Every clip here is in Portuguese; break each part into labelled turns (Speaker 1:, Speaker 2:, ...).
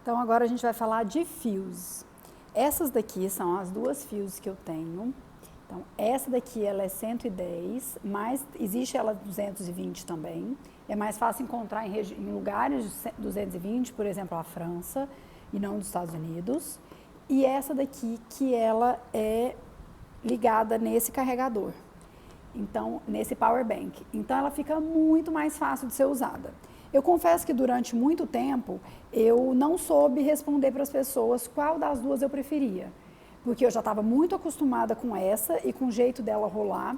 Speaker 1: Então agora a gente vai falar de fios. Essas daqui são as duas fios que eu tenho. Então essa daqui ela é 110, mas existe ela 220 também. É mais fácil encontrar em lugares de 220, por exemplo, a França e não dos Estados Unidos. E essa daqui que ela é ligada nesse carregador. Então, nesse power bank. Então ela fica muito mais fácil de ser usada. Eu confesso que durante muito tempo eu não soube responder para as pessoas qual das duas eu preferia, porque eu já estava muito acostumada com essa e com o jeito dela rolar,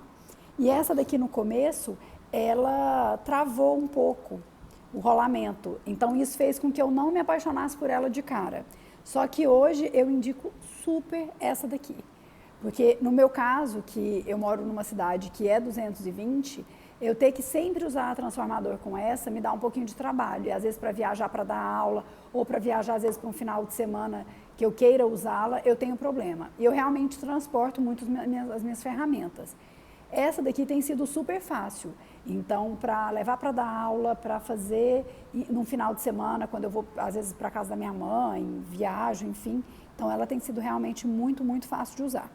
Speaker 1: e essa daqui no começo, ela travou um pouco o rolamento, então isso fez com que eu não me apaixonasse por ela de cara. Só que hoje eu indico super essa daqui, porque no meu caso, que eu moro numa cidade que é 220, eu ter que sempre usar transformador com essa me dá um pouquinho de trabalho. E às vezes para viajar para dar aula, ou para viajar às vezes para um final de semana que eu queira usá-la, eu tenho problema. E eu realmente transporto muito as minhas ferramentas. Essa daqui tem sido super fácil. Então, para levar para dar aula, para fazer num final de semana, quando eu vou às vezes para casa da minha mãe, viajo, enfim. Então, ela tem sido realmente muito, muito fácil de usar.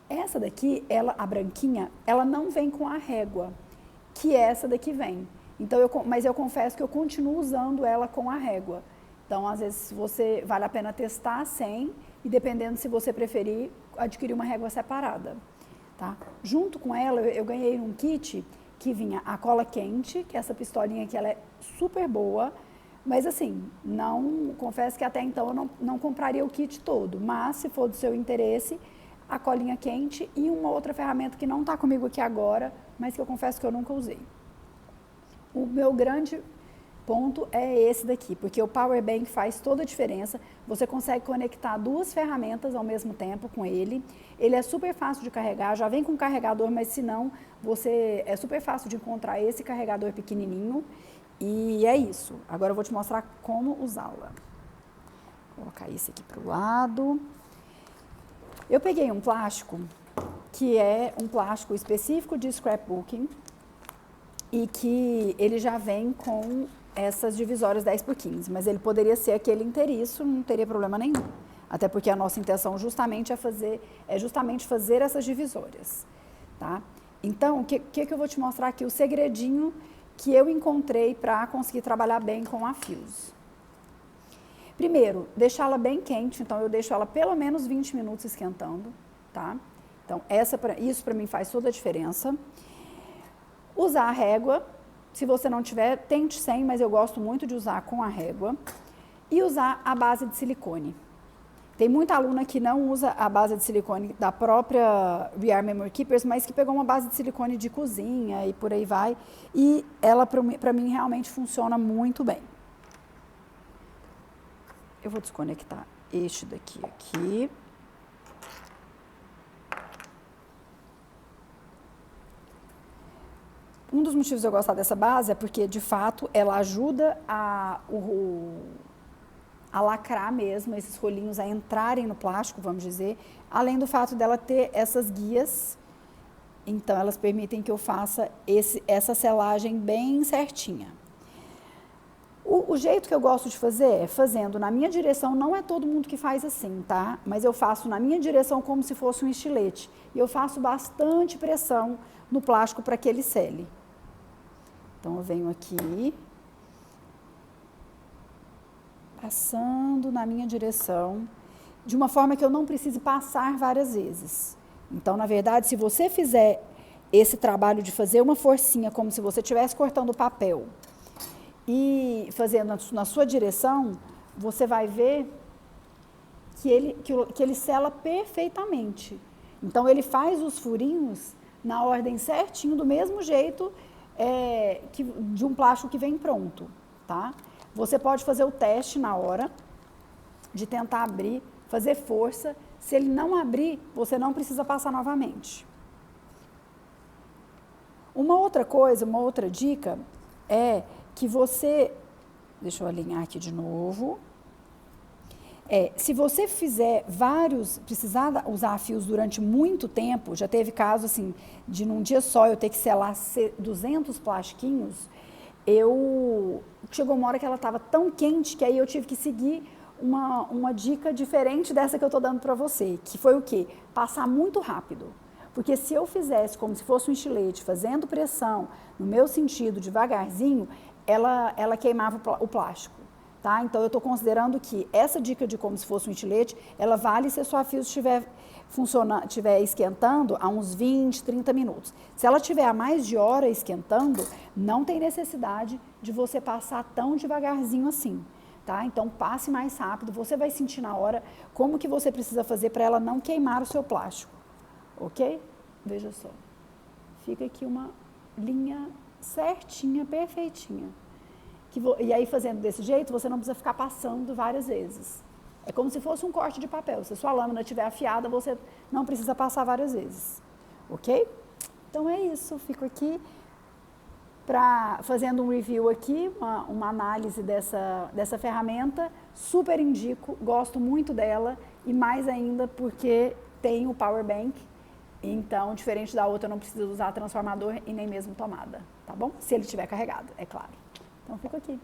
Speaker 1: Essa daqui, a branquinha, ela não vem com a régua, que essa daqui vem. Então, mas eu confesso que eu continuo usando ela com a régua. Então, às vezes, vale a pena testar sem, e dependendo se você preferir, adquirir uma régua separada. Tá? Junto com ela, eu ganhei um kit que vinha a cola quente, que essa pistolinha aqui, ela é super boa, mas assim, confesso que até então eu não compraria o kit todo, mas se for do seu interesse, a colinha quente e uma outra ferramenta que não está comigo aqui agora, mas que eu confesso que eu nunca usei. O meu grande ponto é esse daqui, porque o power bank faz toda a diferença. Você consegue conectar duas ferramentas ao mesmo tempo com ele. Ele é super fácil de carregar, já vem com carregador, mas se não, é super fácil de encontrar esse carregador pequenininho. E é isso. Agora eu vou te mostrar como usá-la. Vou colocar esse aqui para o lado. Eu peguei um plástico, que é um plástico específico de scrapbooking, e que ele já vem com essas divisórias 10x15, mas ele poderia ser aquele inteiriço, não teria problema nenhum. Até porque a nossa intenção justamente é justamente fazer essas divisórias, tá? Então, o que eu vou te mostrar aqui? O segredinho que eu encontrei para conseguir trabalhar bem com a fios. Primeiro, deixá-la bem quente, então eu deixo ela pelo menos 20 minutos esquentando, tá? Então, isso para mim faz toda a diferença. Usar a régua, se você não tiver, tente sem, mas eu gosto muito de usar com a régua. E usar a base de silicone. Tem muita aluna que não usa a base de silicone da própria We Are Memory Keepers, mas que pegou uma base de silicone de cozinha e por aí vai. E ela, para mim, realmente funciona muito bem. Eu vou desconectar este daqui aqui. Um dos motivos de eu gostar dessa base é porque, de fato, ela ajuda a lacrar mesmo, esses rolinhos a entrarem no plástico, vamos dizer, além do fato dela ter essas guias, então elas permitem que eu faça essa selagem bem certinha. O jeito que eu gosto de fazer é fazendo na minha direção, não é todo mundo que faz assim, tá? Mas eu faço na minha direção como se fosse um estilete. E eu faço bastante pressão no plástico para que ele sele. Então, eu venho aqui, passando na minha direção, de uma forma que eu não precise passar várias vezes. Então, na verdade, se você fizer esse trabalho de fazer uma forcinha, como se você estivesse cortando papel, e fazendo na sua direção, você vai ver que ele sela perfeitamente. Então, ele faz os furinhos na ordem certinho, do mesmo jeito de um plástico que vem pronto, tá? Você pode fazer o teste na hora de tentar abrir, fazer força. Se ele não abrir, você não precisa passar novamente. Uma outra coisa, uma outra dica é que você, deixa eu alinhar aqui de novo, se você precisar usar fios durante muito tempo, já teve caso assim, de num dia só eu ter que selar 200 plastiquinhos, chegou uma hora que ela estava tão quente que aí eu tive que seguir uma dica diferente dessa que eu estou dando para você, que foi o quê? Passar muito rápido. Porque se eu fizesse como se fosse um estilete, fazendo pressão, no meu sentido, devagarzinho, ela queimava o plástico. Tá? Então, eu estou considerando que essa dica de como se fosse um estilete, ela vale se a sua fio estiver esquentando a uns 20, 30 minutos. Se ela estiver a mais de hora esquentando, não tem necessidade de você passar tão devagarzinho assim. Tá? Então, passe mais rápido, você vai sentir na hora como que você precisa fazer para ela não queimar o seu plástico. Ok? Veja só. Fica aqui uma linha certinha, perfeitinha. E aí, fazendo desse jeito, você não precisa ficar passando várias vezes. É como se fosse um corte de papel. Se a sua lâmina estiver afiada, você não precisa passar várias vezes. Ok? Então, é isso. Fico aqui fazendo um review aqui, uma análise dessa ferramenta. Super indico, gosto muito dela. E mais ainda porque tem o Power Bank. Então, diferente da outra, não precisa usar transformador e nem mesmo tomada. Tá bom? Se ele estiver carregado, é claro. Então, fico aqui.